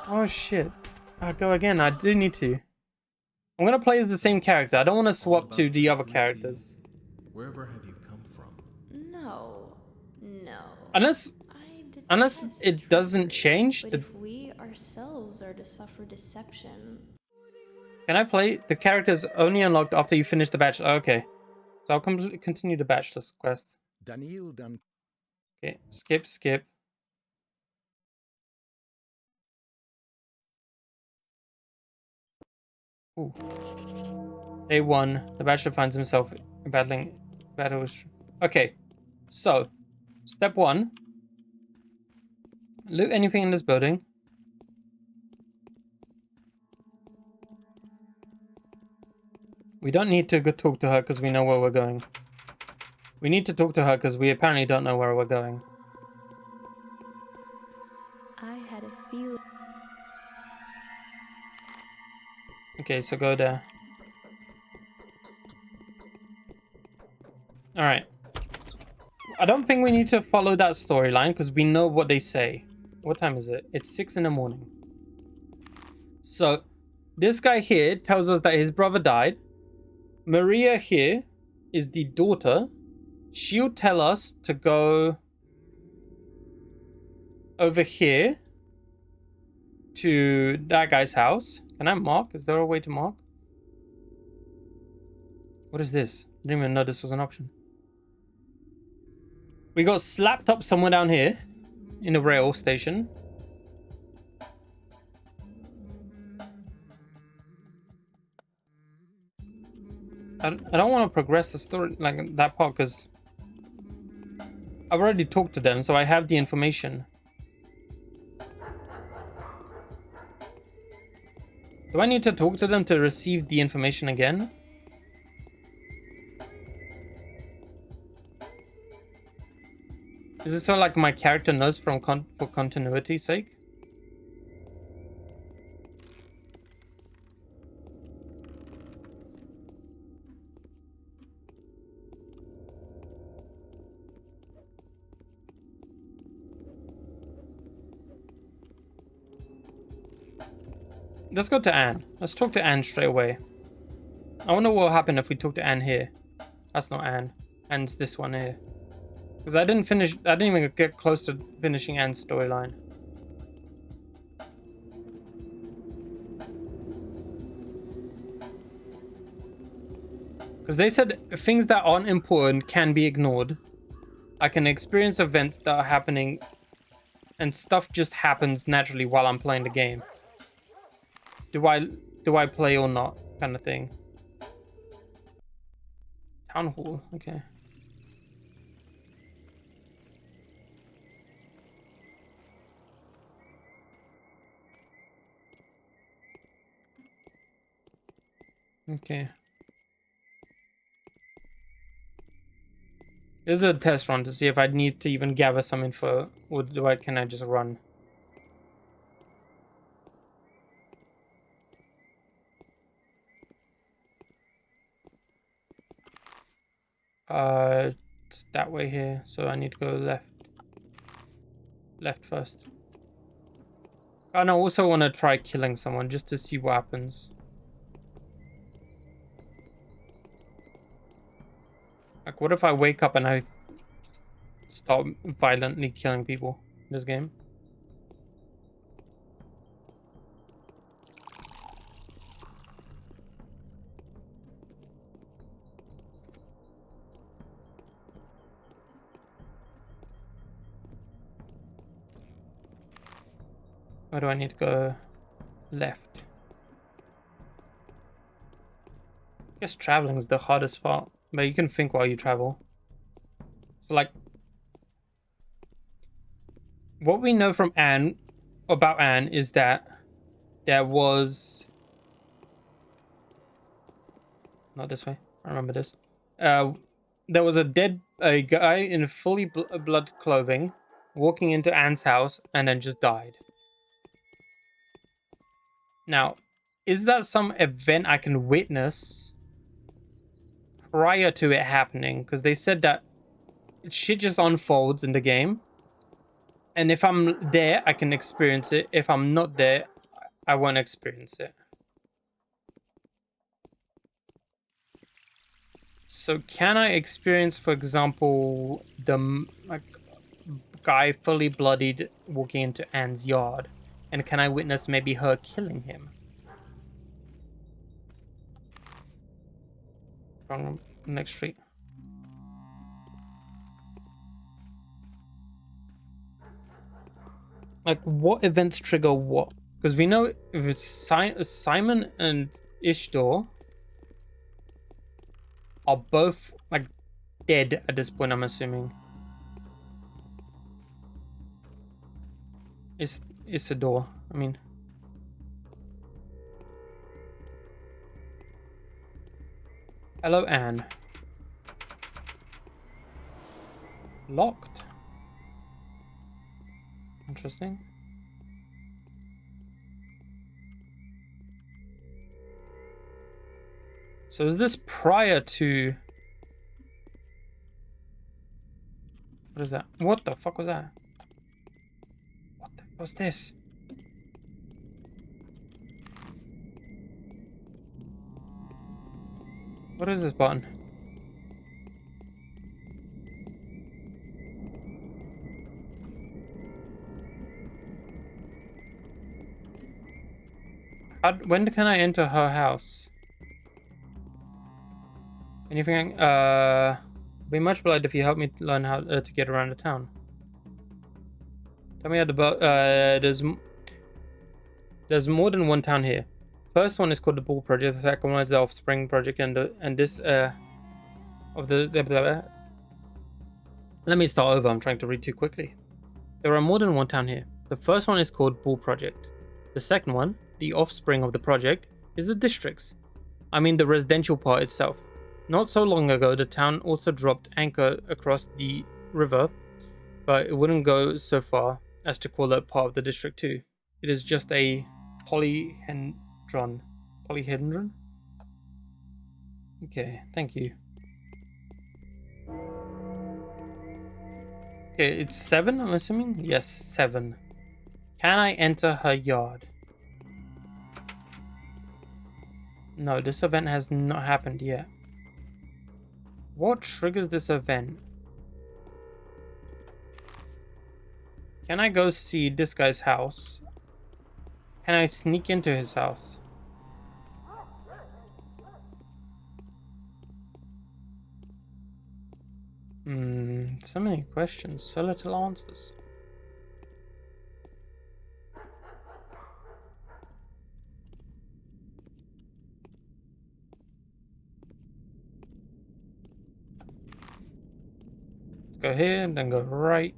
Oh shit. I'll go again. I do need to. I'm gonna play as the same character. I don't want to swap to the other characters. Wherever have you come from? No, no. Unless I unless detest it doesn't trickery. change. But if we ourselves are to suffer deception, Can I play the characters only unlocked after you finish the bachelor? Okay. So I'll continue the bachelor's quest. Daniil Dan. Okay. Skip. Ooh. Day 1. The bachelor finds himself battling battles. Okay. So, step 1. Loot anything in this building. We don't need to go talk to her because we know where we're going. We need to talk to her because we apparently don't know where we're going. I had a feeling. Okay, so go there. Alright. I don't think we need to follow that storyline because we know what they say. What time is it? It's 6 in the morning. So, this guy here tells us that his brother died. Maria here is the daughter. She'll tell us to go over here to that guy's house. Can I mark? Is there a way to mark? What is this? I didn't even know this was an option. We got slapped up somewhere down here in a rail station. I don't want to progress the story like that part because I've already talked to them, so I have the information. Do I need to talk to them to receive the information again? Is it so like my character knows for continuity's sake? Let's go to Anne. Let's talk to Anne straight away. I wonder what will happen if we talk to Anne here. That's not Anne. Anne's this one here. Because I didn't even get close to finishing Anne's storyline. Because they said things that aren't important can be ignored. I can experience events that are happening and stuff just happens naturally while I'm playing the game. Do I play or not? Kind of thing. Town hall, okay. Okay. This is a test run to see if I need to even gather some info, or can I just run? It's that way here, so I need to go left. Left first. And I also want to try killing someone just to see what happens. Like, what if I wake up and I start violently killing people in this game? Where do I need to go? Left. I guess traveling is the hardest part, but you can think while you travel. So, like, what we know from Anne, about Anne, is that there was... Not this way. I remember this. There was a guy in fully blood clothing walking into Anne's house and then just died. Now, is that some event I can witness prior to it happening? Because they said that shit just unfolds in the game. And if I'm there, I can experience it. If I'm not there, I won't experience it. So can I experience, for example, the like guy fully bloodied walking into Anne's yard? And can I witness maybe her killing him? Wrong, next street. Like, what events trigger what? Because we know if it's Simon and Ishtar are both like dead at this point, I'm assuming. It's a door. I mean, hello, Anne. Locked. Interesting. So is this prior to... What is that? What the fuck was that? What's this? What is this button? When can I enter her house? Anything? Be much obliged if you help me learn how to get around the town. Tell me how to there's more than one town here. First one is called the Bull Project. The second one is the Offspring Project, and this of the blah, blah, blah. Let me start over. I'm trying to read too quickly. There are more than one town here. The first one is called Bull Project. The second one, the offspring of the project, is the districts. I mean the residential part itself. Not so long ago, the town also dropped anchor across the river, but it wouldn't go so far as to call that part of the district too. It is just a polyhedron. Polyhedron? Okay, thank you. Okay, it's 7, I'm assuming? Yes, 7. Can I enter her yard? No, this event has not happened yet. What triggers this event? Can I go see this guy's house? Can I sneak into his house? So many questions, so little answers. Let's go here and then go right.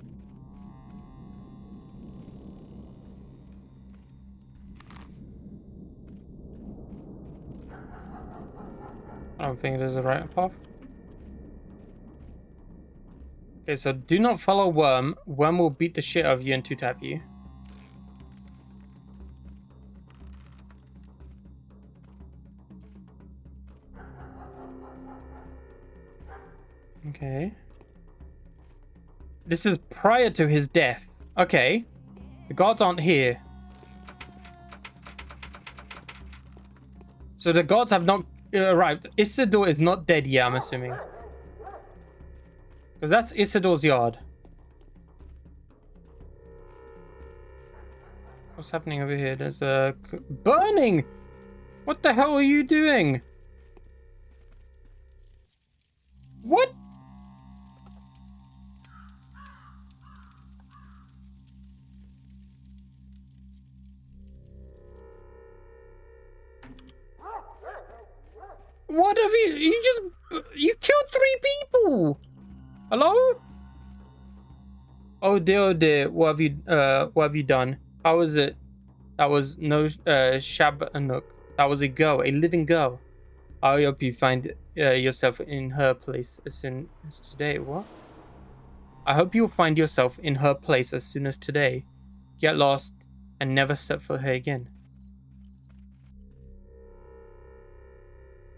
I don't think there's a right path. Okay, so do not follow Worm. Worm will beat the shit out of you and two-tap you. Okay. This is prior to his death. Okay. The guards aren't here. So the guards have not arrived. Isidore is not dead yet, I'm assuming. Because that's Isidore's yard. What's happening over here? There's a... burning! What the hell are you doing? What? What have you killed 3 people! Hello? Oh dear, what have you done? How was it? That was no Shabanook. That was a girl, a living girl. I hope you find yourself in her place as soon as today. What? I hope you'll find yourself in her place as soon as today. Get lost and never set foot here again.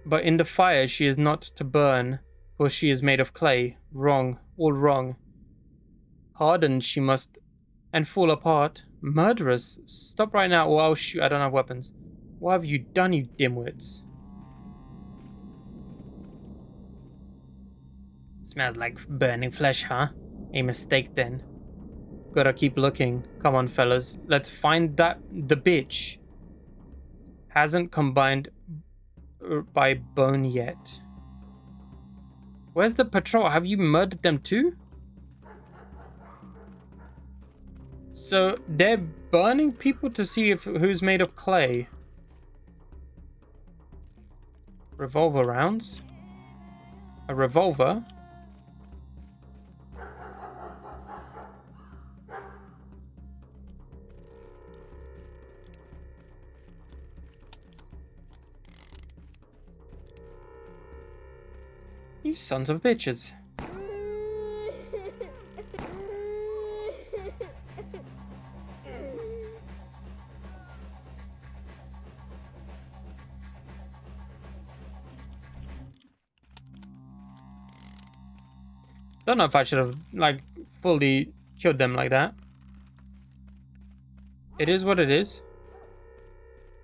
But in the fire she is not to burn, for she is made of clay. Wrong, all wrong. Hardened she must and fall apart. Murderers, stop right now or I'll shoot. I don't have weapons. What have you done, you dimwits? Smells like burning flesh, huh? A mistake then. Gotta keep looking. Come on, fellas. Let's find the bitch. Hasn't combined by bone yet. Where's the patrol? Have you murdered them too? So they're burning people to see if who's made of clay. Revolver rounds. A revolver. You sons of bitches. Don't know if I should have, like, fully killed them like that. It is what it is.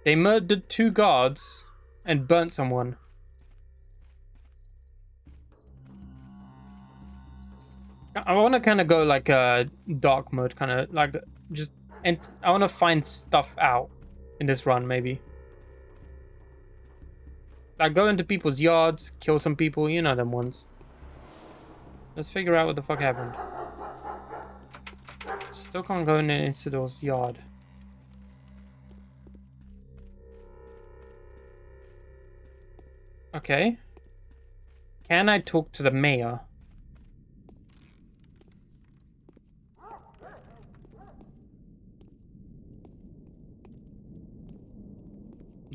They murdered 2 guards and burnt someone. I want to kind of go like a dark mode, kind of like just, and I want to find stuff out in this run, maybe. Like go into people's yards, kill some people, you know them ones. Let's figure out what the fuck happened. Still can't go into those yard. Okay. Can I talk to the mayor?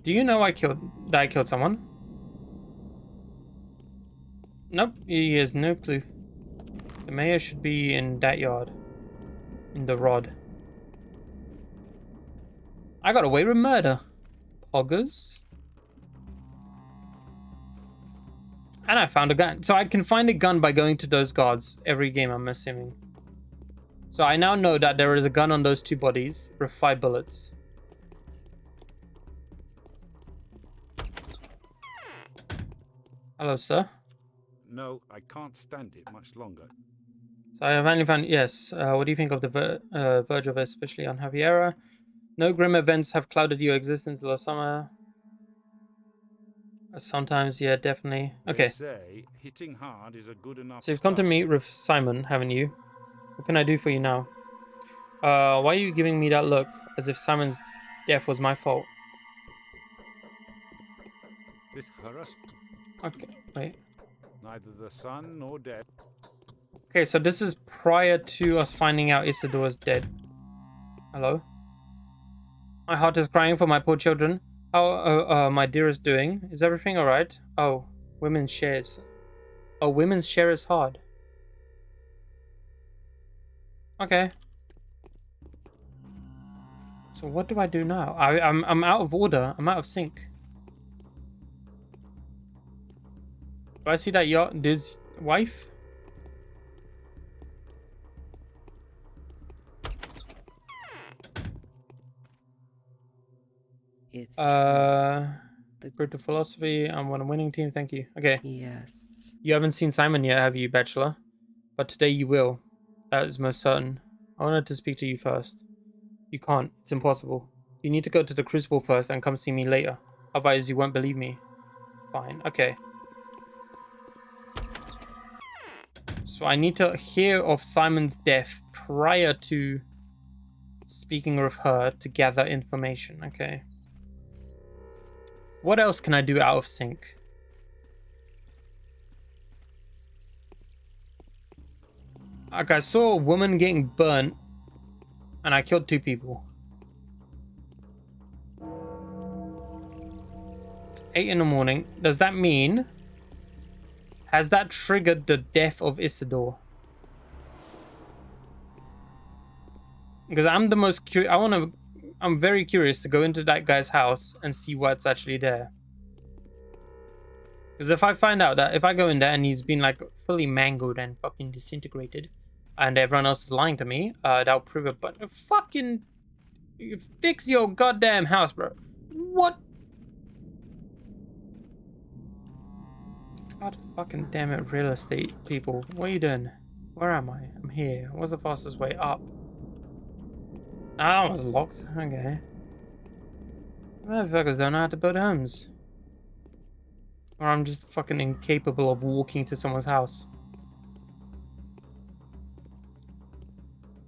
Do you know I killed someone? Nope, he has no clue. The mayor should be in that yard. In the rod. I got away with murder. Poggers. And I found a gun. So I can find a gun by going to those guards every game, I'm assuming. So I now know that there is a gun on those 2 bodies with 5 bullets. Hello, sir. No, I can't stand it much longer. So I have finally found, yes. What do you think of the verge of especially on Javiera? No grim events have clouded your existence last summer. Sometimes, yeah, definitely. Okay. They say hitting hard is a good enough So you've come to start. meet with Simon, haven't you? What can I do for you now? Why are you giving me that look? As if Simon's death was my fault. This harassment, Okay, wait. neither the son nor death. Okay, so this is prior to us finding out Isidore's dead. Hello? My heart is crying for my poor children. How my dearest doing? Is everything alright? Oh, women's shares. Oh, women's share is hard. Okay. So what do I do now? I'm out of order. I'm out of sync. Do I see that dude's wife? It's The grid of philosophy. I'm on a winning team. Thank you. Okay. yes. You haven't seen Simon yet, have you, Bachelor? But today you will. That is most certain. I wanted to speak to you first. You can't. It's impossible. You need to go to the Crucible first and come see me later. Otherwise, you won't believe me. Fine. Okay. So I need to hear of Simon's death prior to speaking with her to gather information. Okay. What else can I do out of sync? Like I saw a woman getting burnt and I killed 2 people. It's 8 in the morning. Does that mean... Has that triggered the death of Isidore? Because I'm the most curious. I'm very curious to go into that guy's house and see what's actually there. Because if I find out that if I go in there and he's been like fully mangled and fucking disintegrated, and everyone else is lying to me, that'll prove it. But fucking fix your goddamn house, bro. What? God fucking damn it, real estate people. What are you doing? Where am I? I'm here. What's the fastest way up? Ah, that was locked. Okay. Motherfuckers don't know how to build homes. Or I'm just fucking incapable of walking to someone's house.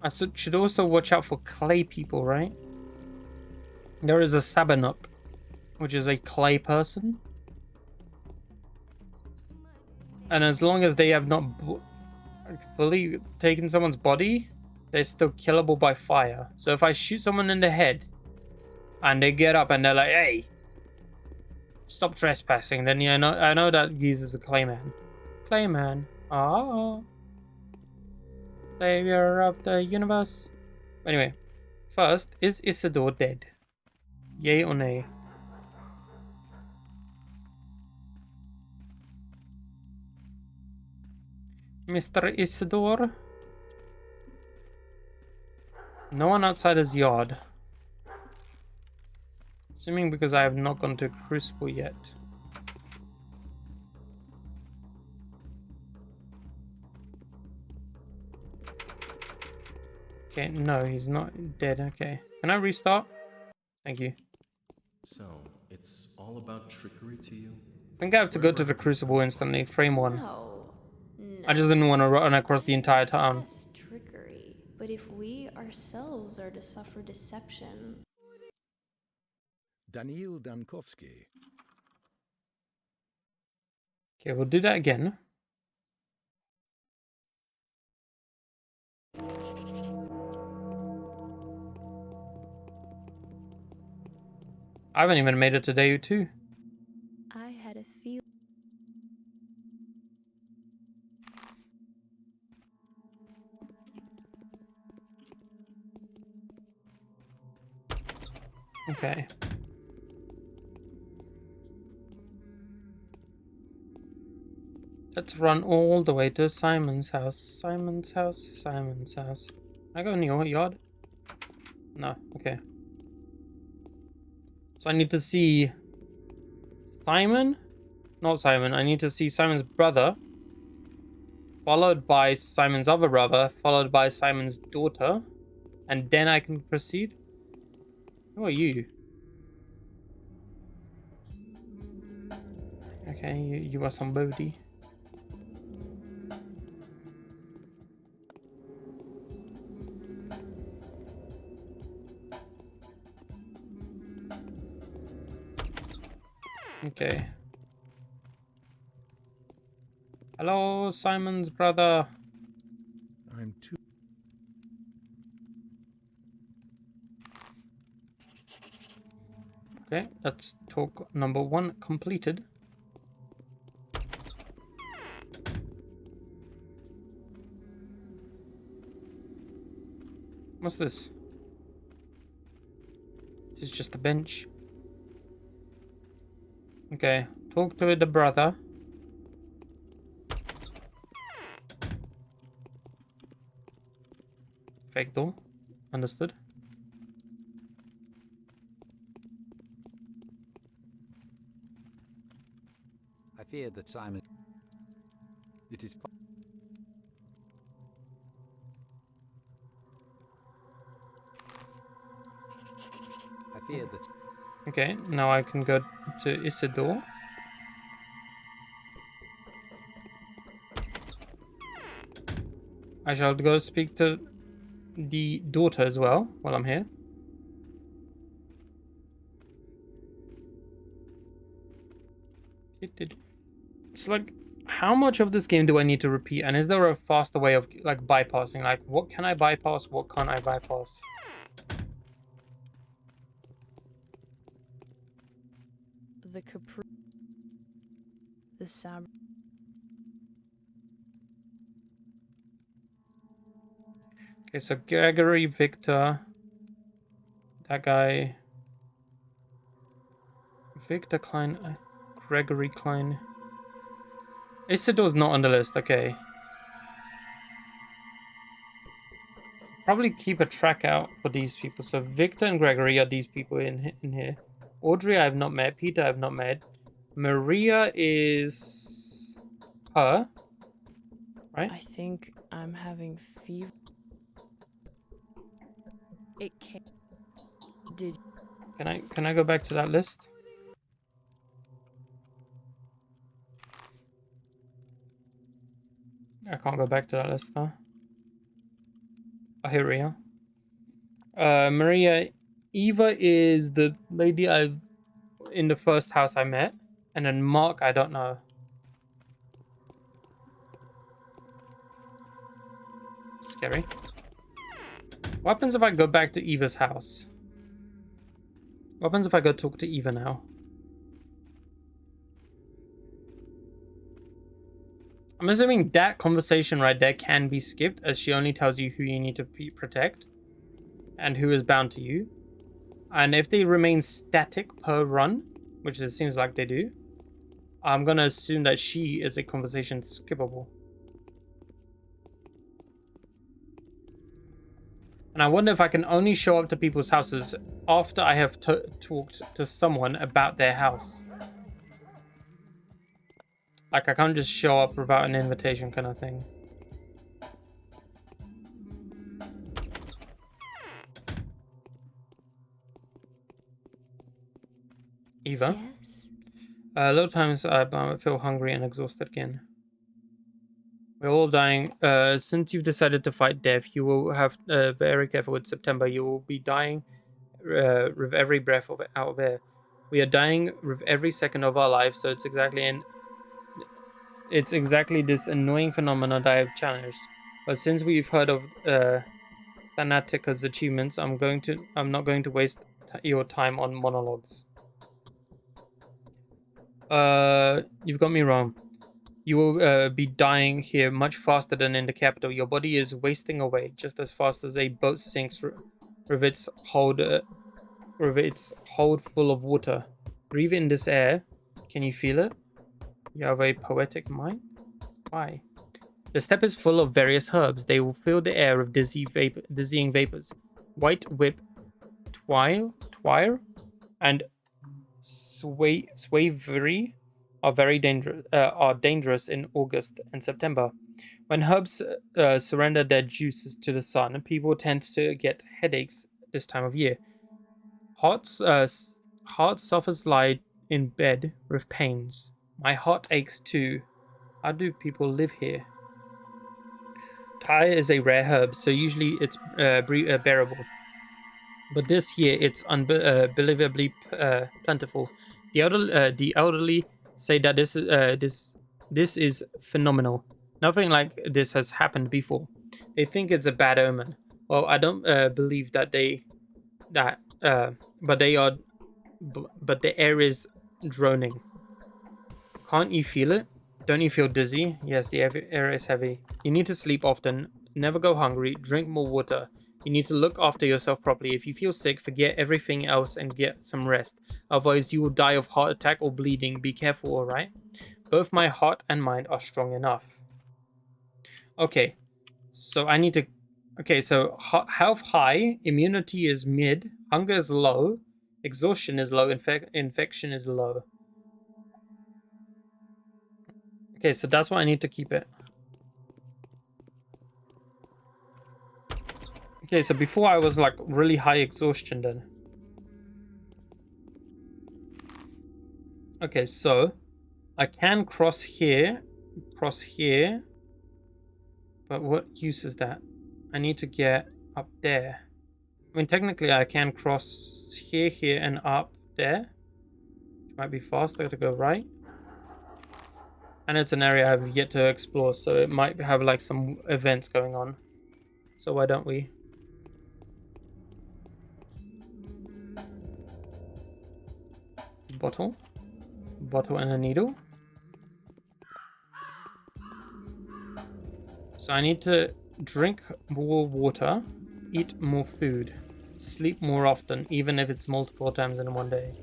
I should also watch out for clay people, right? There is a Sabanuk, which is a clay person. And as long as they have not fully taken someone's body, they're still killable by fire. So if I shoot someone in the head and they get up and they're like, hey, stop trespassing, then yeah, I know that uses a clayman. Clayman. Ah. Savior of the universe. Anyway, first, is Isidore dead? Yay or nay? Mr. Isidore? No one outside his yard. Assuming because I have not gone to Crucible yet. Okay, no, he's not dead. Okay. Can I restart? Thank you. So, it's all about trickery to you? I think I have to go to the Crucible instantly. Frame 1. No. I just didn't want to run across the entire town. Detest trickery, but if we ourselves are to suffer deception. Daniil Dankovsky. Okay, we'll do that again. I haven't even made it to day 2. I had a feeling. Okay. Let's run all the way to Simon's house. Simon's house. Simon's house. Can I go in your yard? No. Okay. So I need to see Simon? Not Simon. I need to see Simon's brother. Followed by Simon's other brother. Followed by Simon's daughter. And then I can proceed. Who are you? Okay, you are somebody. Okay. Hello, Simon's brother. I'm too. Okay, that's talk number 1 completed. What's this? This is just a bench. Okay, talk to the brother. Fake door. Understood. I fear that Simon. It is. I fear that. Okay, now I can go to Isidore. I shall go speak to the daughter as well while I'm here. It's like, how much of this game do I need to repeat? And is there a faster way of like bypassing? Like, what can I bypass? What can't I bypass? The Capri. The Sab. Okay, so Gregory, Victor, that guy, Victor Klein, Gregory Klein. Isidore's not on the list, okay. probably keep a track out for these people. So Victor and Gregory are these people in here. Audrey I have not met. Peter I have not met. Maria is her, right? I think I'm having fever. It came. Did Can I go back to that list? I can't go back to that list, huh? Oh, here we are. Maria, Eva is the lady I in the first house I met, and then Mark I don't know. Scary. What happens if I go back to Eva's house? What happens if I go talk to Eva now? I'm assuming that conversation right there can be skipped, as she only tells you who you need to protect and who is bound to you. And if they remain static per run, which it seems like they do, I'm gonna assume that she is a conversation skippable. And I wonder if I can only show up to people's houses after I have talked to someone about their house. Like, I can't just show up without an invitation kind of thing. Eva? Yes? A lot of times I feel hungry and exhausted again. We're all dying. Since you've decided to fight death, you will have very careful with September. You will be dying with every breath out of air. We are dying with every second of our life, so it's exactly this annoying phenomenon that I have challenged. But since we've heard of Thanatika's achievements, I'm not going to waste your time on monologues. You've got me wrong. You will be dying here much faster than in the capital. Your body is wasting away just as fast as a boat sinks with its hold full of water. Breathe in this air. Can you feel it? You have a poetic mind? Why? The steppe is full of various herbs. They will fill the air with dizzying vapors. White whip, twire, and swavery are dangerous in August and September. When herbs surrender their juices to the sun, people tend to get headaches this time of year. Heart suffers lie in bed with pains. My heart aches too. How do people live here? Thai is a rare herb, so usually it's bearable. But this year it's unbelievably plentiful. The elderly say that this is phenomenal. Nothing like this has happened before. They think it's a bad omen. Well, I don't believe but the air is droning. Can't you feel it? Don't you feel dizzy? Yes, the air is heavy. You need to sleep often. Never go hungry. Drink more water. You need to look after yourself properly. If you feel sick, forget everything else and get some rest. Otherwise, you will die of heart attack or bleeding. Be careful, alright? Both my heart and mind are strong enough. Okay. So I need to... Okay, so health high. Immunity is mid. Hunger is low. Exhaustion is low. Infection is low. Okay, so that's why I need to keep it. Okay, so before I was like really high exhaustion then. Okay, so I can cross here. But what use is that? I need to get up there. I mean, technically I can cross here, and up there. Which might be faster to go right. And it's an area I've yet to explore, so it might have like some events going on. So why don't we? Bottle and a needle. So I need to drink more water, eat more food, sleep more often, even if it's multiple times in one day.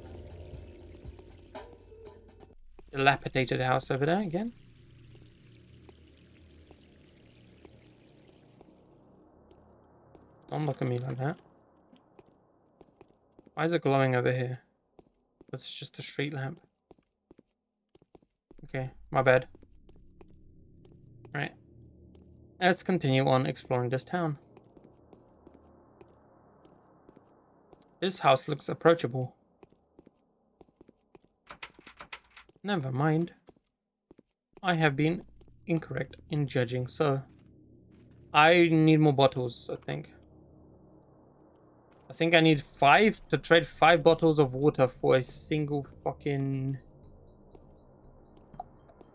Dilapidated house over there again. Don't look at me like that. Why is it glowing over here? It's just a street lamp. Okay, my bad. Right. Let's continue on exploring this town. This house looks approachable. Never mind. I have been incorrect in judging, so I need more bottles, I think. I think I need 5 to trade 5 bottles of water for a single fucking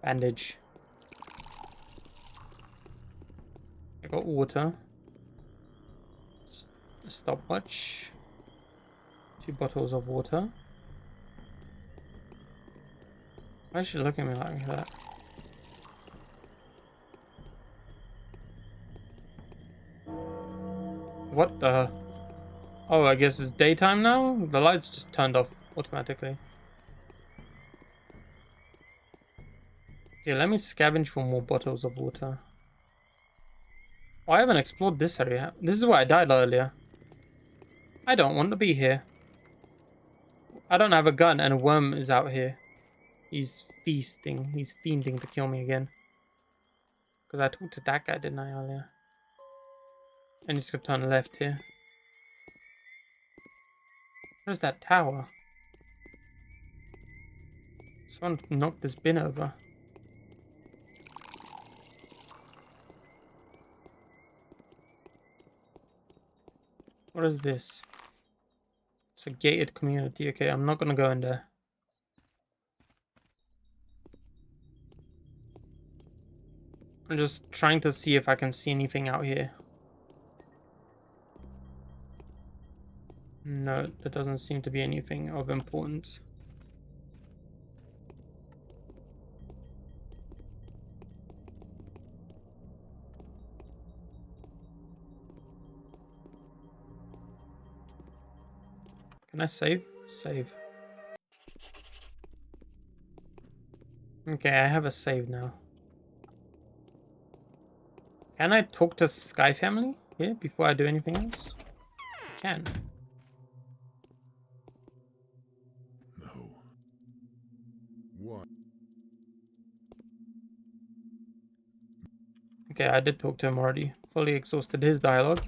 bandage. I got water. A stopwatch. 2 bottles of water. Why is she looking at me like that? What the? Oh, I guess it's daytime now? The lights just turned off automatically. Yeah, let me scavenge for more bottles of water. Oh, I haven't explored this area. This is where I died earlier. I don't want to be here. I don't have a gun and a worm is out here. He's feasting. He's fiending to kill me again. Because I talked to that guy, didn't I, earlier? I need to turn left here. Where's that tower? Someone knocked this bin over. What is this? It's a gated community. Okay, I'm not gonna go in there. I'm just trying to see if I can see anything out here. No, there doesn't seem to be anything of importance. Can I save? Save. Okay, I have a save now. Can I talk to Sky Family here before I do anything else? I can. No. What? Okay, I did talk to him already. Fully exhausted his dialogue.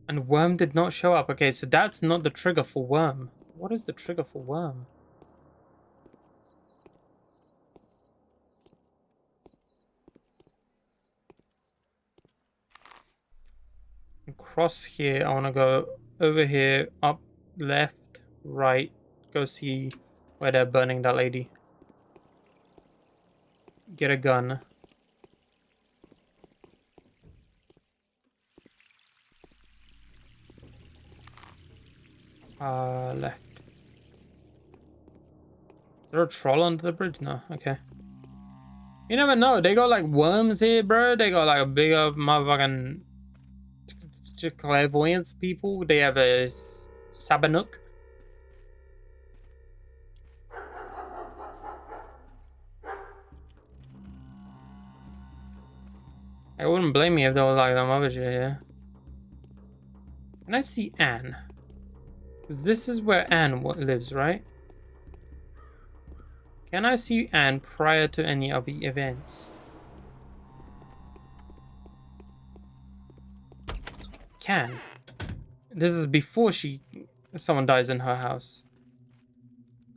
And Worm did not show up. Okay, so that's not the trigger for Worm. What is the trigger for Worm? Across here, I want to go over here, up, left, right, go see where they're burning that lady. Get a gun. Left. Is there a troll under the bridge? No, okay. You never know, they got like worms here, bro. They got like a big motherfucking clairvoyance people. They have a Sabanook. I wouldn't blame me if there was like some other shit here. Can I see Anne? Because this is where Anne lives, right? Can I see Anne prior to any of the events? Can. This is before someone dies in her house.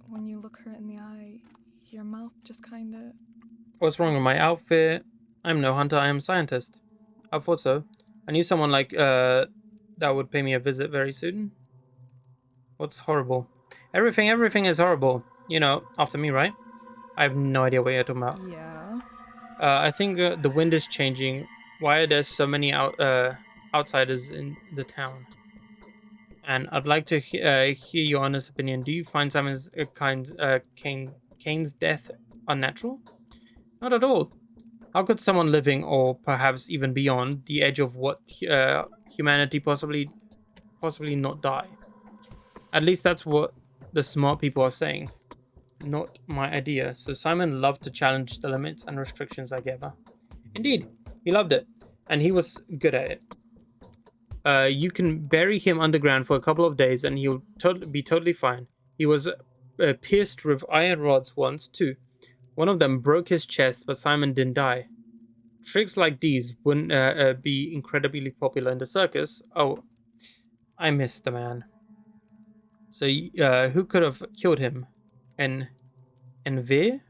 When you look her in the eye, your mouth just kinda... What's wrong with my outfit? I'm no hunter, I am a scientist. I thought so. I knew someone like that would pay me a visit very soon. What's horrible? Everything is horrible. You know, after me, right? I have no idea what you're talking about. Yeah. I think the wind is changing. Why are there so many outsiders in the town? And I'd like to hear your honest opinion. Do you find Simon's Kane's death unnatural? Not at all. How could someone living, or perhaps even beyond, the edge of what humanity possibly not die? At least that's what the smart people are saying. Not my idea. So Simon loved to challenge the limits and restrictions I gave her. Indeed, he loved it. and he was good at it. You can bury him underground for a couple of days and he'll be totally fine. He was pierced with iron rods once too. One of them broke his chest, but Simon didn't die. Tricks like these wouldn't be incredibly popular in the circus. Oh, I missed the man. So who could have killed him? And Veer?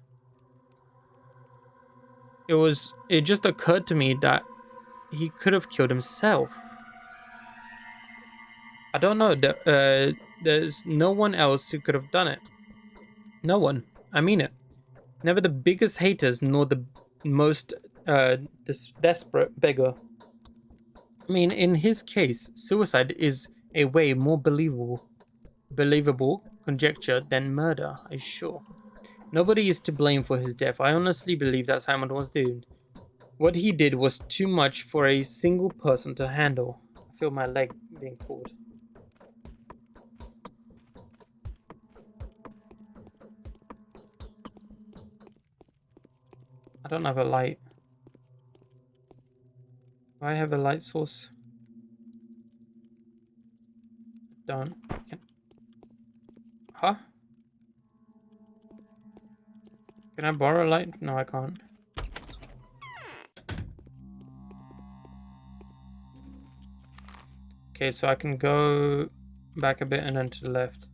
It just occurred to me that he could have killed himself. I don't know. There's no one else who could have done it. No one. I mean it. Never the biggest haters, nor the most desperate beggar. I mean, in his case, suicide is a way more believable conjecture than murder, I'm sure. Nobody is to blame for his death. I honestly believe that Simon was doomed. What he did was too much for a single person to handle. I feel my leg being pulled. I don't have a light. Do I have a light source? Don't. Huh? Can I borrow a light? No, I can't. Okay, so I can go back a bit and then to the left.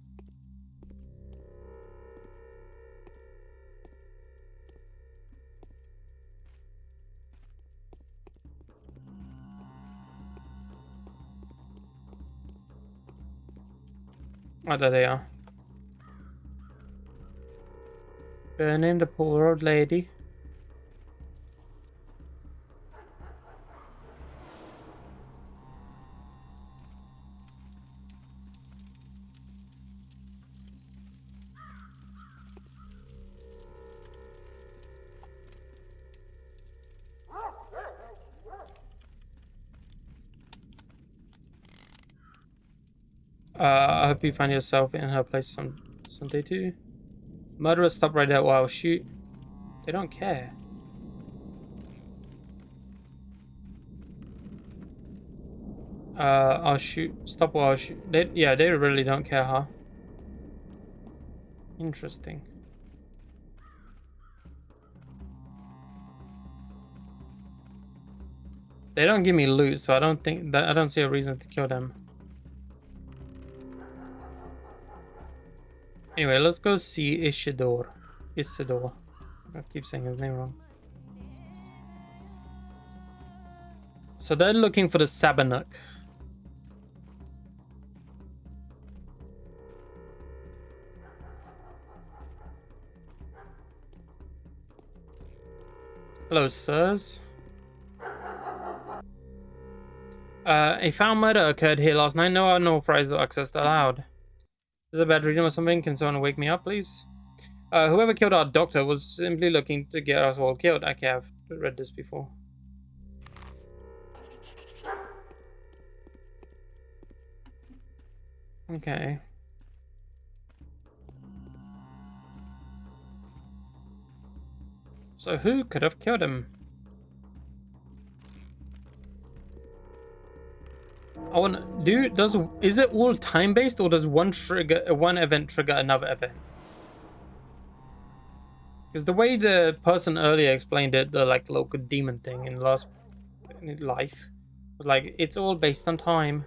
Oh, there they are. Burning the poor old lady. I hope you find yourself in her place someday too. Murderers, stop right there while I'll shoot. They don't care. I'll shoot. Stop while I shoot. They really don't care, huh? Interesting. They don't give me loot, so I don't see a reason to kill them. Anyway, let's go see Isidore. I keep saying his name wrong. So they're looking for the Sabanook. Hello, sirs. A foul murder occurred here last night. No unauthorized access allowed. Is a bad dream or something? Can someone wake me up, please? Whoever killed our doctor was simply looking to get us all killed. Okay, I've read this before. Okay. So who could have killed him? I want to is it all time based, or does one event trigger another event? Because the way the person earlier explained it, the like local demon thing in last life, was like it's all based on time.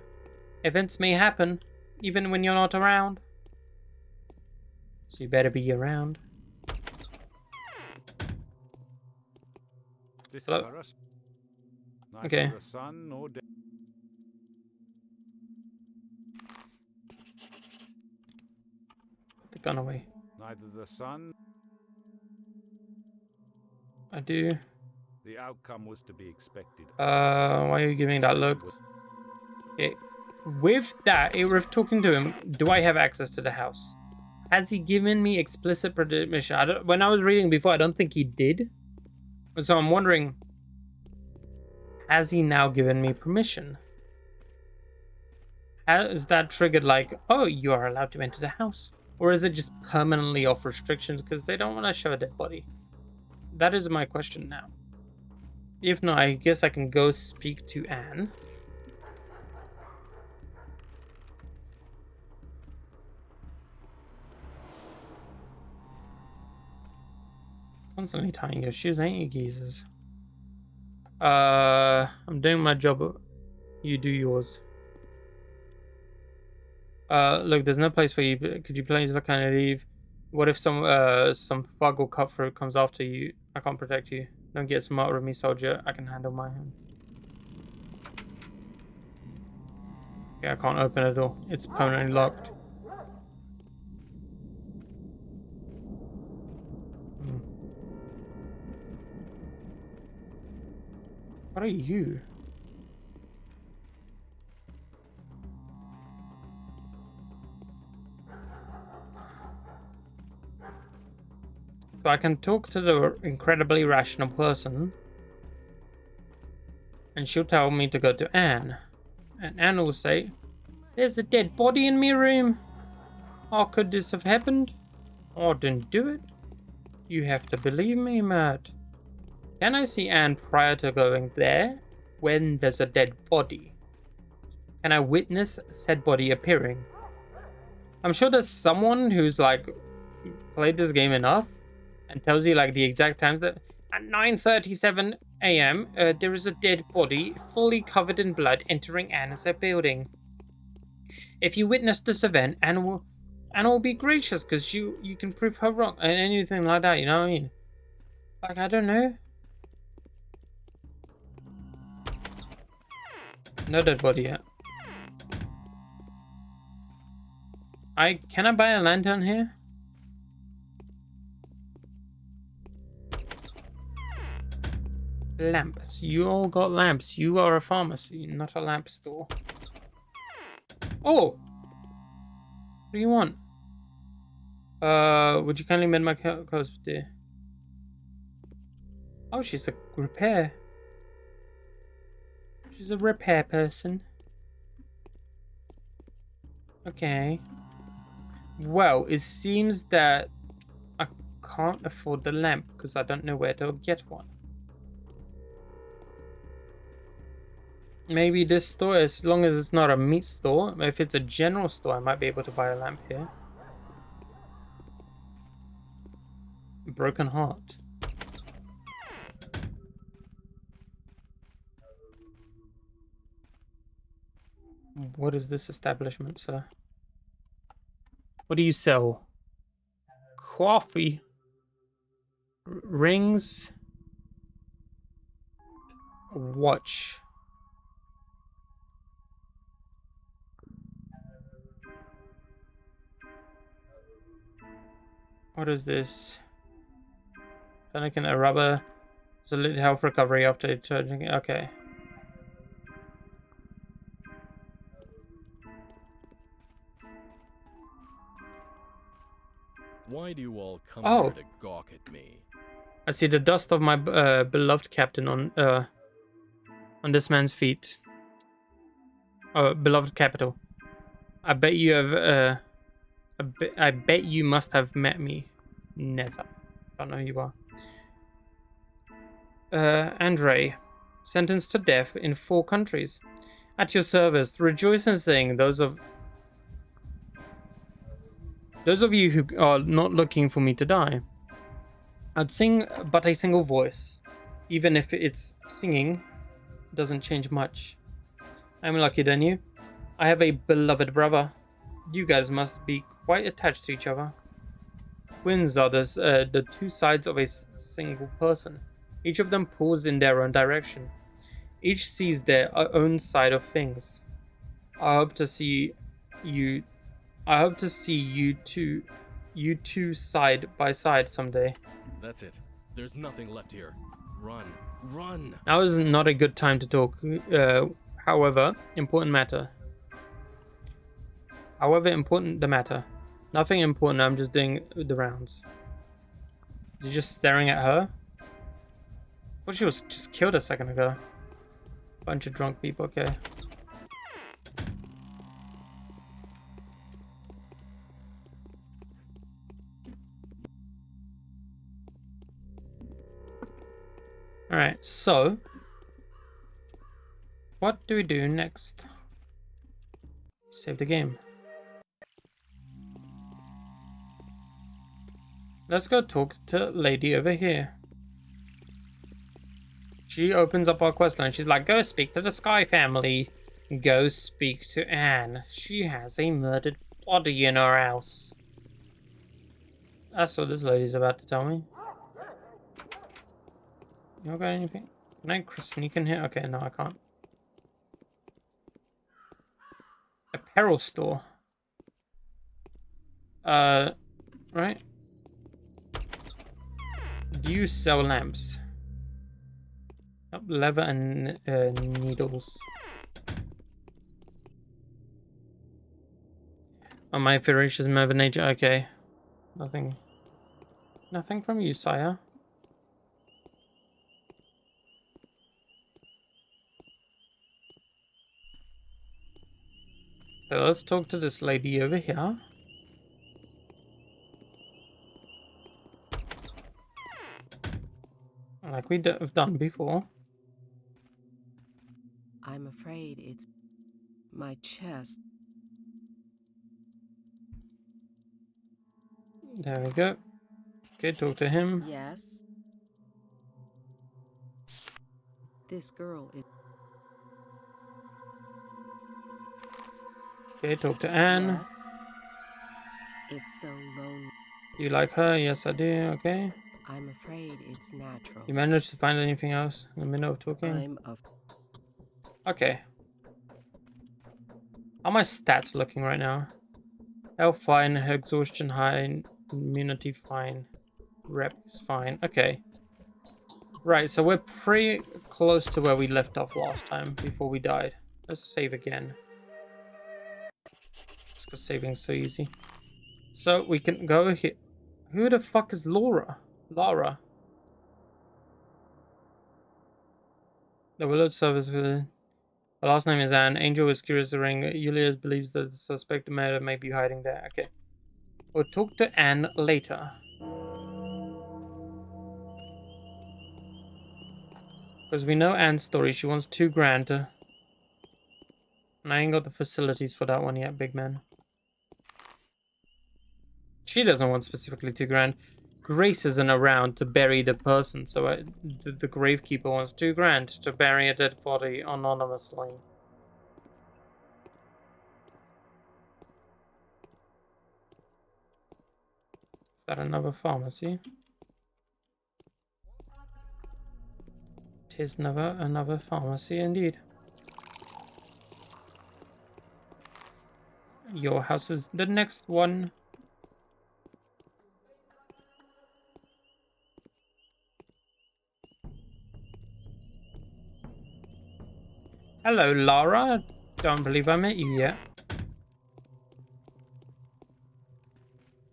Events may happen even when you're not around, so you better be around. Hello? Okay. The sun or day. Put the gun away. Neither the sun. I do. The outcome was to be expected. Why are you giving that look? Okay. With that, if talking to him, do I have access to the house? Has he given me explicit permission? When I was reading before, I don't think he did. So I'm wondering, has he now given me permission? Has that triggered like, oh, you are allowed to enter the house? Or is it just permanently off restrictions because they don't want to show a dead body? That is my question now. If not, I guess I can go speak to Anne. Constantly tying your shoes, ain't you, geezers? I'm doing my job. You do yours. Look, there's no place for you. Could you please kind of leave? What if some thug or cutthroat comes after you? I can't protect you. Don't get smart with me, soldier. I can handle my own. Yeah, I can't open the door. It's permanently locked. What are you? So I can talk to the incredibly rational person, and she'll tell me to go to Anne. And Anne will say, "There's a dead body in my room. How could this have happened? I didn't do it. You have to believe me, Matt. Can I see Anne prior to going there when there's a dead body? Can I witness said body appearing?" I'm sure there's someone who's like played this game enough and tells you like the exact times that at 9:37 a.m. There is a dead body fully covered in blood entering Anne's building. If you witness this event, Anne will be gracious because you can prove her wrong and anything like that. You know what I mean? Like, I don't know. No dead body yet. Can I buy a lantern here? Lamps. You all got lamps. You are a pharmacy, not a lamp store. Oh! What do you want? Would you kindly mend my clothes, dear? Oh, she's a repair. She's a repair person. Okay. Well, it seems that I can't afford the lamp because I don't know where to get one. Maybe this store, as long as it's not a meat store. If it's a general store, I might be able to buy a lamp here. Broken heart. What is this establishment, sir? What do you sell? Coffee. Rings. Watch. What is this? Tourniquet, a rubber. Absolute health recovery after charging. Okay. Why do you all come Oh. here to gawk at me? I see the dust of my beloved captain on this man's feet. Oh, beloved capital. I bet you have. I bet you must have met me. Never. Don't know who you are. Andre, sentenced to death in 4 countries. At your service, rejoice and sing. Those of you who are not looking for me to die. I'd sing but a single voice. Even if it's singing, doesn't change much. I'm luckier than you. I have a beloved brother. You guys must be quite attached to each other. Twins are the 2 sides of a single person. Each of them pulls in their own direction. Each sees their own side of things. I hope to see you two side by side someday. That's it. There's nothing left here. Run. Run! Now is not a good time to talk. However, important the matter. Nothing important, I'm just doing the rounds. Is he just staring at her? Well, she was just killed a second ago. Bunch of drunk people, okay. Alright, so what do we do next? Save the game. Let's go talk to lady over here. She opens up our questline. She's like, go speak to the Sky family. Go speak to Anne. She has a murdered body in her house. That's what this lady's about to tell me. You got anything? Can I sneak in here? Okay, no, I can't. Apparel store. Right? Do you sell lamps? Yep, leather and needles. Oh, my ferocious mother nature. Okay. Nothing. Nothing from you, sire. So let's talk to this lady over here. Like we have done before. I'm afraid it's my chest. There we go. Okay, talk to him. Yes. This girl is. Okay, talk to Anne. Yes. It's so lonely. Do you like her? Yes, I do. Okay. I'm afraid it's natural. You managed to find anything else in the middle of talking? Okay. How are my stats looking right now? Health fine, exhaustion high, immunity fine, rep is fine. Okay. Right, so we're pretty close to where we left off last time before we died. Let's save again. Just because saving's so easy. So we can go here. Who the fuck is Laura? Lara. The Willard service. Her last name is Anne. Angel is curious to ring. Julius believes that the suspect murder may be hiding there. Okay. We'll talk to Anne later. Because we know Anne's story. She wants $2,000. And I ain't got the facilities for that one yet, big man. She doesn't want specifically $2,000. Grace isn't around to bury the person, so the gravekeeper wants $2,000 to bury a dead body anonymously. Is that another pharmacy? Tis never another pharmacy indeed. Your house is the next one. Hello, Lara. Don't believe I met you yet.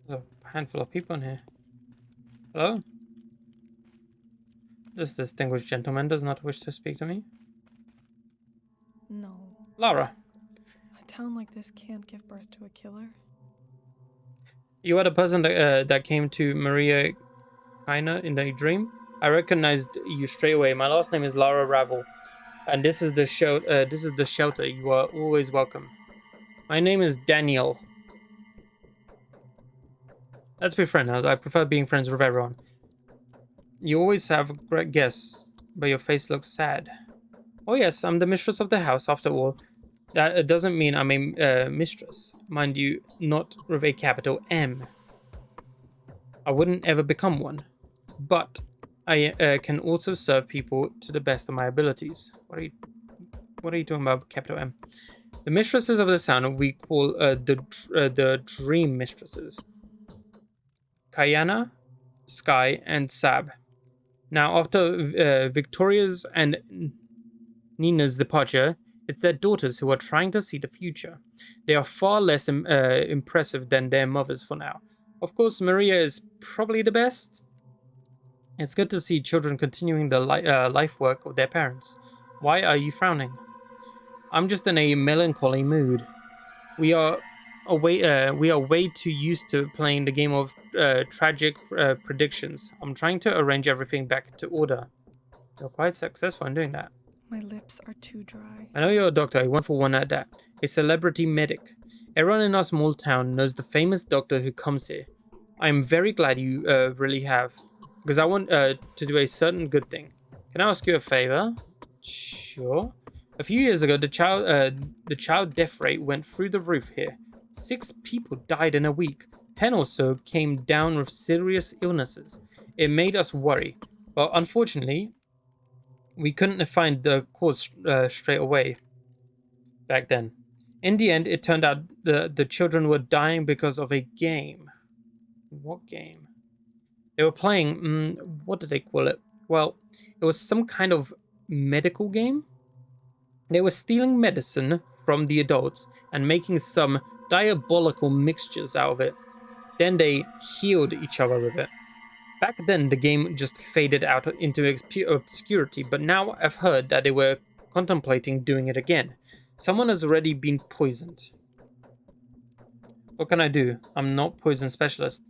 There's a handful of people in here. Hello? This distinguished gentleman does not wish to speak to me. No. Lara. A town like this can't give birth to a killer. You are the person that came to Maria Kaina in the dream? I recognized you straight away. My last name is Lara Ravel. And this is the shelter. You are always welcome. My name is Daniel. Let's be friends. I prefer being friends with everyone. You always have great guests, but your face looks sad. Oh yes, I'm the mistress of the house, after all. That doesn't mean I'm a mistress. Mind you, not with a capital M. I wouldn't ever become one. But I can also serve people to the best of my abilities. What are you talking about, capital M? The mistresses of the town we call the dream mistresses. Kayana, Sky, and Sab. Now, after Victoria's and Nina's departure, it's their daughters who are trying to see the future. They are far less impressive than their mothers for now. Of course, Maria is probably the best. It's good to see children continuing the life work of their parents. Why are you frowning? I'm just in a melancholy mood. We are way too used to playing the game of tragic predictions. I'm trying to arrange everything back to order. You're quite successful in doing that. My lips are too dry. I know you're a doctor, a 1-for-1 at that. A celebrity medic. Everyone in our small town knows the famous doctor who comes here. I am very glad you really have. Because I want to do a certain good thing. Can I ask you a favor? Sure. A few years ago, the child death rate went through the roof here. 6 people died in a week. 10 or so came down with serious illnesses. It made us worry. But unfortunately, we couldn't find the cause straight away back then. In the end, it turned out the children were dying because of a game. What game? They were playing, what did they call it? Well, it was some kind of medical game. They were stealing medicine from the adults and making some diabolical mixtures out of it. Then they healed each other with it. Back then, the game just faded out into obscurity, but now I've heard that they were contemplating doing it again. Someone has already been poisoned. What can I do? I'm not poison specialist.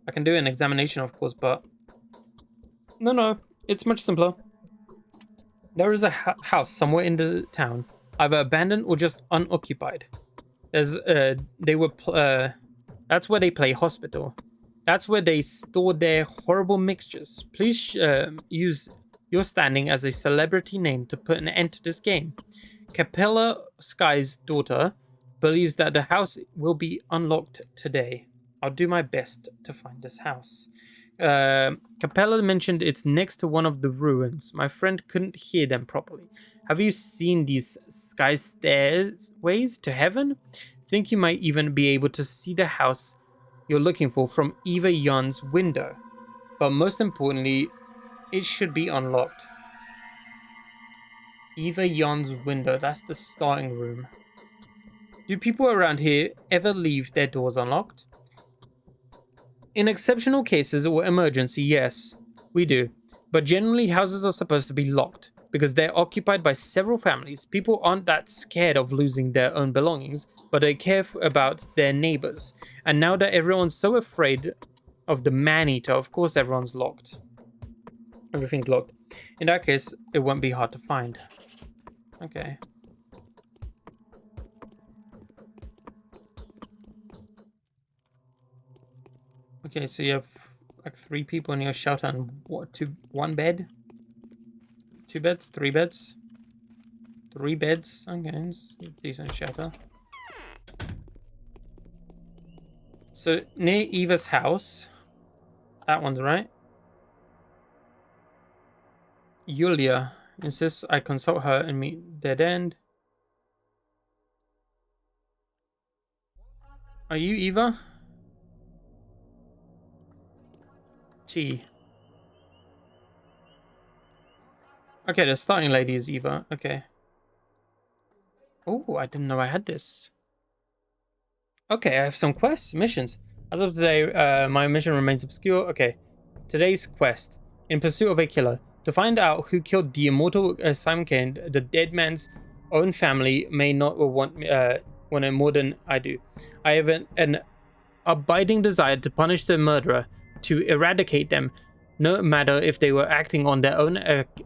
I can do an examination, of course, but... No, it's much simpler. There is a house somewhere in the town, either abandoned or just unoccupied. That's where they play hospital. That's where they store their horrible mixtures. Please use your standing as a celebrity name to put an end to this game. Capella Sky's daughter believes that the house will be unlocked today. I'll do my best to find this house. Capella mentioned it's next to one of the ruins. My friend couldn't hear them properly. Have you seen these sky stairways to heaven? Think you might even be able to see the house you're looking for from Eva Yun's window. But most importantly, it should be unlocked. Eva Yun's window, that's the starting room. Do people around here ever leave their doors unlocked? In exceptional cases or emergency, yes, we do. But generally, houses are supposed to be locked because they're occupied by several families. People aren't that scared of losing their own belongings, but they care about their neighbors. And now that everyone's so afraid of the man-eater, of course everyone's locked. Everything's locked. In that case, it won't be hard to find. Okay. Okay, so you have like 3 people in your shelter and what, 1 bed? 2 beds? 3 beds? 3 beds? Okay, it's a decent shelter. So near Eva's house, that one's right. Yulia insists I consult her and meet dead end. Are you Eva? T. Okay, the starting lady is Eva. Okay. Oh, I didn't know I had this. Okay, I have some quests, missions. As of today, my mission remains obscure. Okay. Today's quest. In pursuit of a killer. To find out who killed the immortal Simon Kane, the dead man's own family may not want it more than I do. I have an abiding desire to punish the murderer, to eradicate them, no matter if they were acting on their own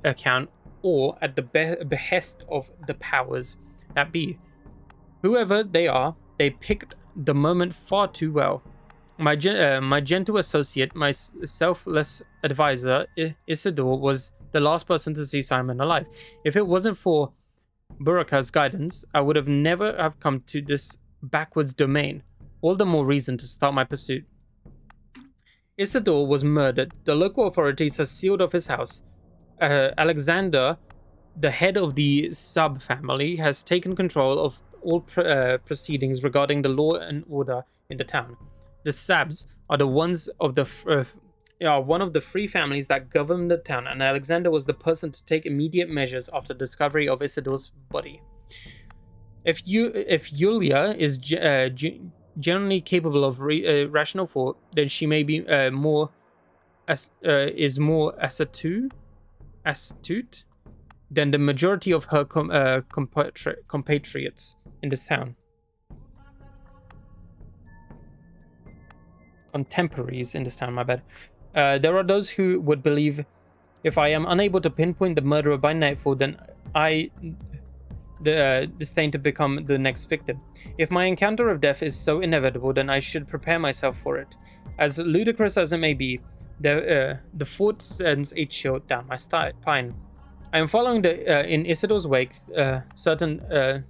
account or at the behest of the powers that be. Whoever they are, they picked the moment far too well. My gentle associate, my selfless advisor, Isidore, was the last person to see Simon alive. If it wasn't for Buraka's guidance, I would have never have come to this backwards domain. All the more reason to start my pursuit. Isidore was murdered. The local authorities have sealed off his house. Alexander, the head of the Sub family, has taken control of all proceedings regarding the law and order in the town. The Sabs are the ones of the one of the 3 families that govern the town, and Alexander was the person to take immediate measures after discovery of Isidore's body. If Yulia is generally capable of rational thought, then she may be more astute than the majority of her compatriots in this town. Contemporaries in this town, my bad. There are those who would believe If I am unable to pinpoint the murderer by nightfall, then I disdain to become the next victim. If my encounter of death is so inevitable, then I should prepare myself for it. As ludicrous as it may be, the thought sends a chill down my spine. I am following in Isidore's wake, certain that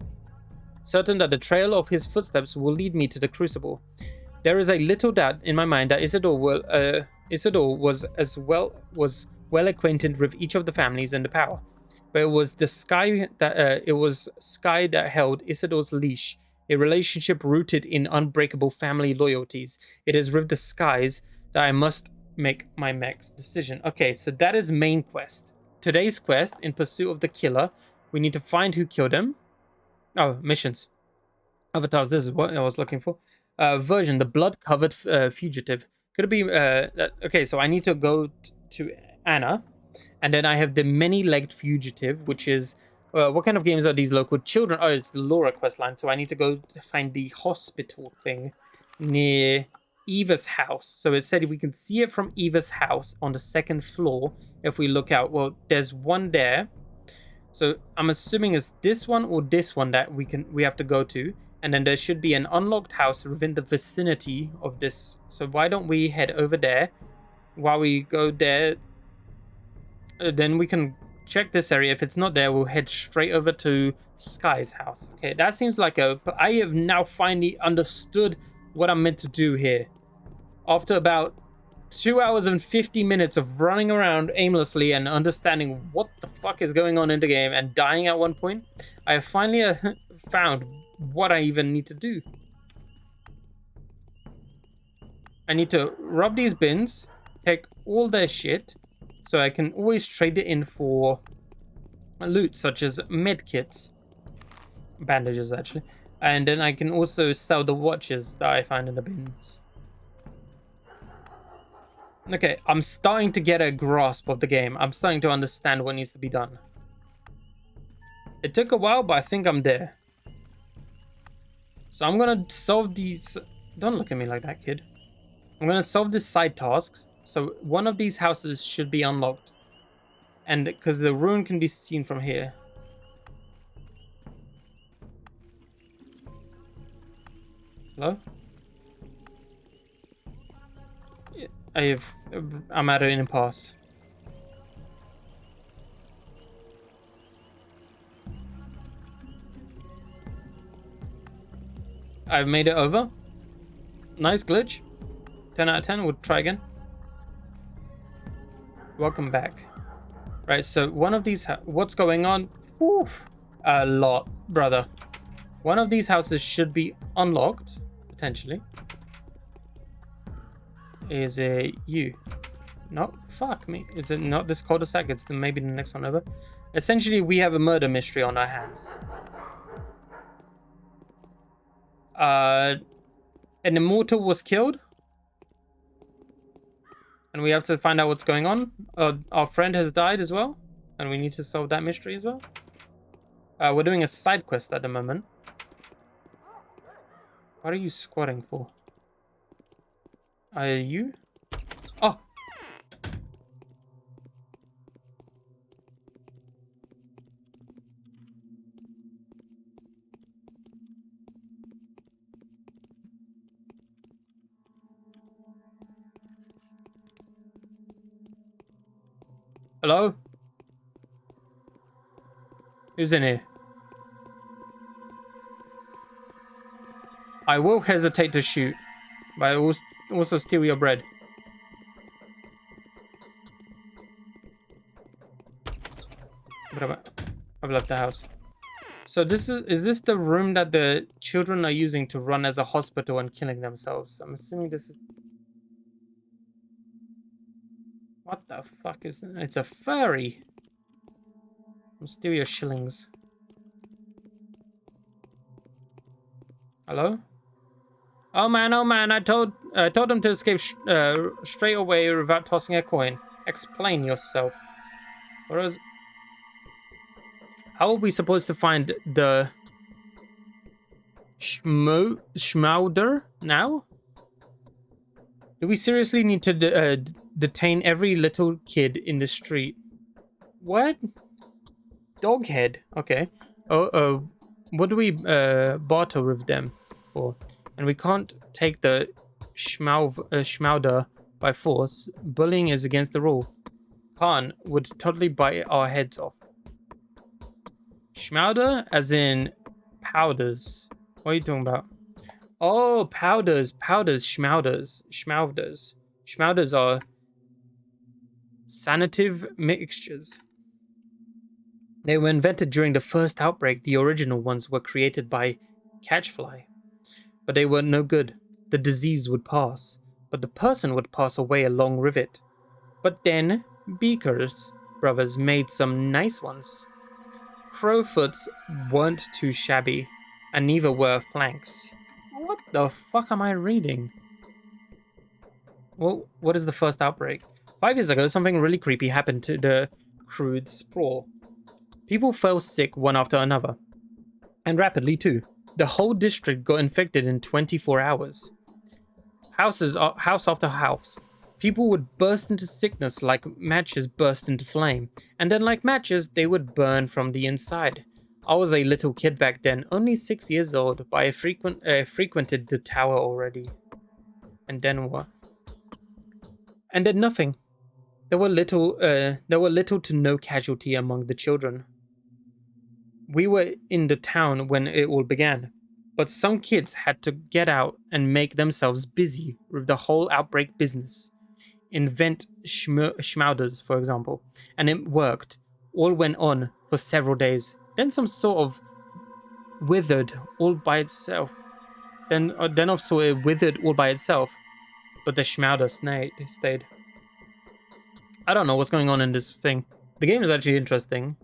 the trail of his footsteps will lead me to the crucible. There is a little doubt in my mind that Isidore was well acquainted with each of the families in the power, but it was Sky that held Isidore's leash, a relationship rooted in unbreakable family loyalties. It is with the Skies that I must make my next decision. Okay, so that is main quest. Today's quest, in pursuit of the killer, we need to find who killed him. Oh, missions. Avatars, this is what I was looking for. Version, the blood-covered fugitive. Could it be... okay, so I need to go to Anna. And then I have the many-legged fugitive, which is... what kind of games are these local children? Oh, it's the Laura quest line. So I need to go to find the hospital thing near Eva's house. So it said we can see it from Eva's house on the 2nd floor if we look out. Well, there's one there. So I'm assuming it's this one or this one that we have to go to. And then there should be an unlocked house within the vicinity of this. So why don't we head over there? While we go there, then we can check this area. If it's not there, we'll head straight over to Sky's house. Okay, that seems like I have now finally understood what I'm meant to do here. After about 2 hours and 50 minutes of running around aimlessly and understanding what the fuck is going on in the game and dying at one point, I have finally found what I even need to do. I need to rob these bins, take all their shit, so I can always trade it in for loot such as medkits, bandages actually, and then I can also sell the watches that I find in the bins. Okay, I'm starting to get a grasp of the game. I'm starting to understand what needs to be done. It took a while, but I think I'm there. So I'm gonna solve these... Don't look at me like that, kid. I'm gonna solve these side tasks. So one of these houses should be unlocked. And because the ruin can be seen from here. Hello? I'm at an impasse. I've made it over. Nice glitch. 10 out of 10. We'll try again. Welcome back. Right, so one of these... What's going on? Oof, a lot, brother. One of these houses should be unlocked, potentially. Is it you? No, fuck me. Is it not this cul-de-sac? It's maybe the next one over. Essentially, we have a murder mystery on our hands. An immortal was killed. And we have to find out what's going on. Our friend has died as well. And we need to solve that mystery as well. We're doing a side quest at the moment. What are you squatting for? Are you? Oh! Hello? Who's in here? I will hesitate to shoot, but I will also steal your bread. But I've left the house. So is this the room that the children are using to run as a hospital and killing themselves? I'm assuming this is... What the fuck is that? It's a furry. I'll steal your shillings. Hello? Oh man, I told him to escape straight away without tossing a coin. Explain yourself. What is... How are we supposed to find the Schmauder now? Do we seriously need to detain every little kid in the street? What? Dog head. Okay. What do we barter with them for? And we can't take the Schmauder by force. Bullying is against the rule. Khan would totally bite our heads off. Schmauder, as in powders. What are you talking about? Oh, powders, schmauders. Schmauders are sanative mixtures. They were invented during the first outbreak. The original ones were created by Catchfly. But they were no good. The disease would pass, but the person would pass away along with it. But then, Beaker's brothers made some nice ones. Crowfoot's weren't too shabby, and neither were Flanks. What the fuck am I reading? Well, what is the first outbreak? 5 years ago, something really creepy happened to the crude sprawl. People fell sick one after another. And rapidly too. The whole district got infected in 24 hours. House after house. People would burst into sickness like matches burst into flame. And then like matches, they would burn from the inside. I was a little kid back then, only 6 years old, but I frequented the tower already. And then what? And then nothing. There were little to no casualty among the children. We were in the town when it all began, but some kids had to get out and make themselves busy with the whole outbreak business. Invent schmauders, for example, and it worked. All went on for several days. Then some sort of withered all by itself. Then it withered all by itself, but the schmauder stayed. I don't know what's going on in this thing. The game is actually interesting.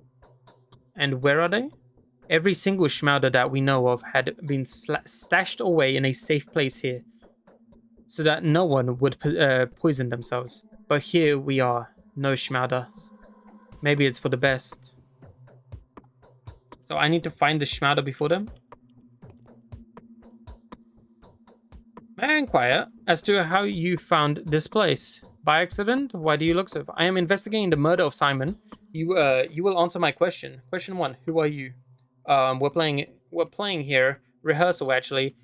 And where are they? Every single schmauder that we know of had been stashed away in a safe place here, so that no one would poison themselves. But here we are, no schmauders. Maybe it's for the best. So I need to find the schmauder before them? May I inquire as to how you found this place? By accident? Why do you look so? I am investigating the murder of Simon. You will answer my question. Question 1. Who are you? We're playing here. Rehearsal, actually.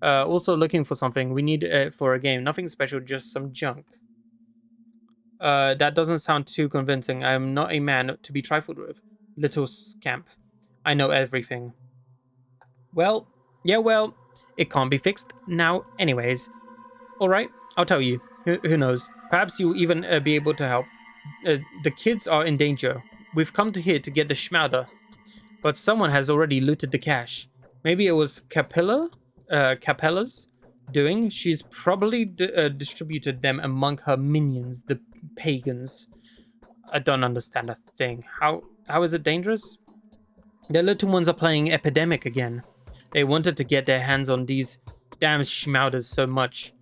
Also looking for something. We need for a game. Nothing special, just some junk. That doesn't sound too convincing. I am not a man to be trifled with. Little scamp. I know everything. Well, it can't be fixed now anyways. Alright, I'll tell you. Who knows? Perhaps you'll even be able to help. The kids are in danger. We've come to here to get the schmauder, but someone has already looted the cash. Maybe it was Capella's doing. She's probably distributed them among her minions, the pagans. I don't understand a thing. How is it dangerous? The little ones are playing Epidemic again. They wanted to get their hands on these damn schmauders so much.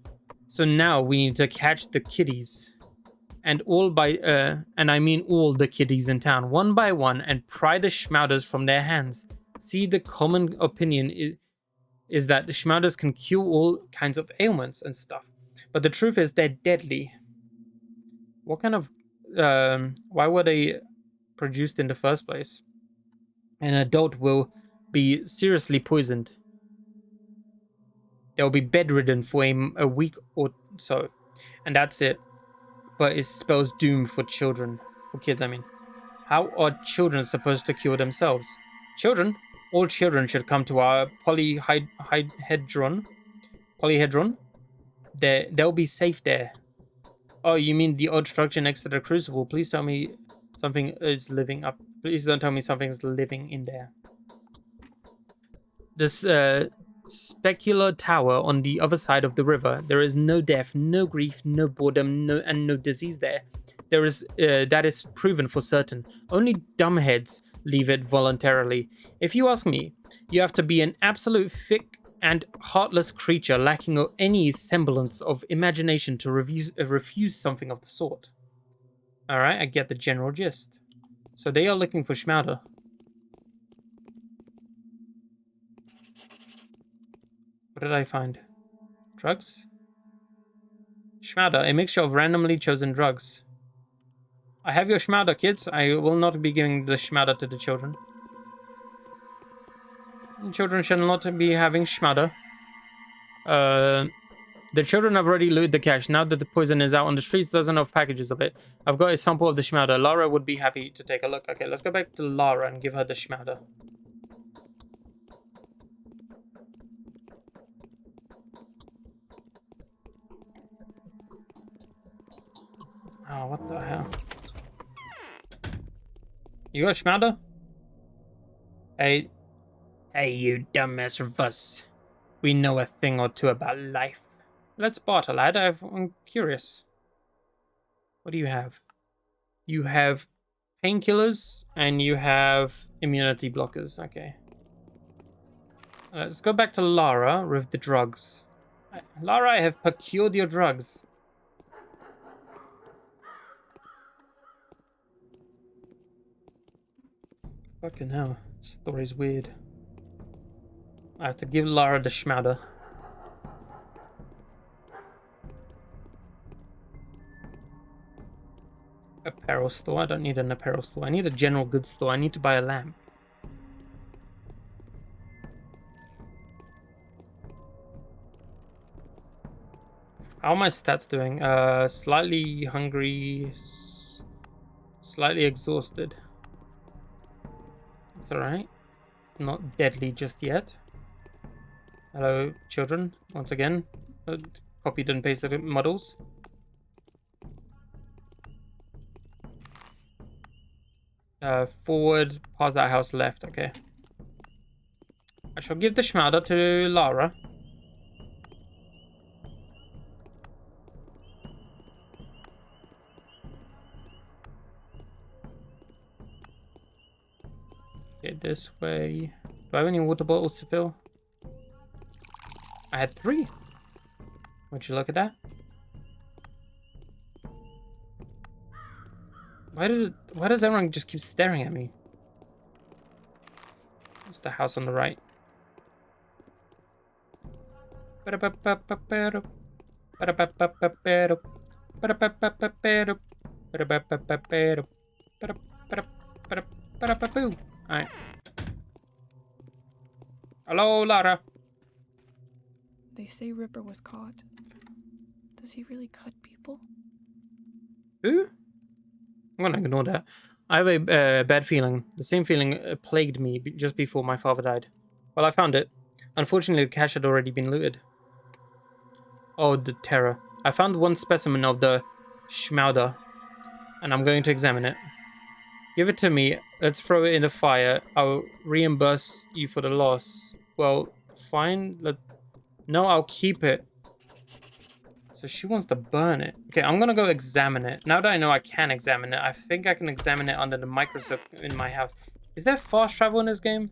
So now we need to catch the kiddies. And I mean all the kiddies in town, one by one, and pry the schmauders from their hands. See, the common opinion is that the schmauders can cure all kinds of ailments and stuff. But the truth is they're deadly. What kind of... why were they produced in the first place? An adult will be seriously poisoned. They'll be bedridden for a week or so. And that's it. But it spells doom for children. For kids, I mean. How are children supposed to cure themselves? Children? All children should come to our polyhedron. They'll be safe there. Oh, you mean the odd structure next to the crucible? Please tell me something is living up. Please don't tell me something's living in there. This specular tower on the other side of the river. There is no death, no grief, no boredom, and no disease there. There is that is proven for certain. Only dumbheads leave it voluntarily. If you ask me, you have to be an absolute thick and heartless creature lacking any semblance of imagination to refuse something of the sort. Alright, I get the general gist. So they are looking for schmauder. What did I find? Drugs? Schmauder, a mixture of randomly chosen drugs. I have your schmauder, kids. I will not be giving the schmauder to the children. Children shall not be having schmauder. The children have already looted the cache. Now that the poison is out on the streets, doesn't have packages of it. I've got a sample of the schmauder. Lara would be happy to take a look. Okay, let's go back to Lara and give her the schmauder. Oh, what the hell? You got schmauder? Hey, you dumbass Russ. We know a thing or two about life. Let's barter, lad. I'm curious. What do you have? You have painkillers and you have immunity blockers. Okay. Let's go back to Lara with the drugs. Lara, I have procured your drugs. Fucking hell. This story's weird. I have to give Lara the schmauder. Apparel store. I don't need an apparel store. I need a general goods store. I need to buy a lamp. How are my stats doing? Slightly hungry, slightly exhausted. It's alright. Not deadly just yet. Hello, children. Once again, copied and pasted models. Forward, past that house, left. Okay. I shall give the schmauder to Lara. Okay, this way. Do I have any water bottles to fill? I had 3. Would you look at that? Why does everyone just keep staring at me? It's the house on the right. Alright. Hello, Lara. They say Ripper was caught. Does he really cut people? Who? I'm gonna ignore that. I have a bad feeling. The same feeling plagued me just before my father died. Well, I found it. Unfortunately, the cache had already been looted. Oh, the terror. I found one specimen of the schmauder, and I'm going to examine it. Give it to me. Let's throw it in the fire. I'll reimburse you for the loss. Well, fine. No, I'll keep it. So she wants to burn it. Okay, I'm gonna go examine it. Now that I know I can examine it, I think I can examine it under the microscope in my house. Is there fast travel in this game?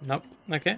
Nope. Okay.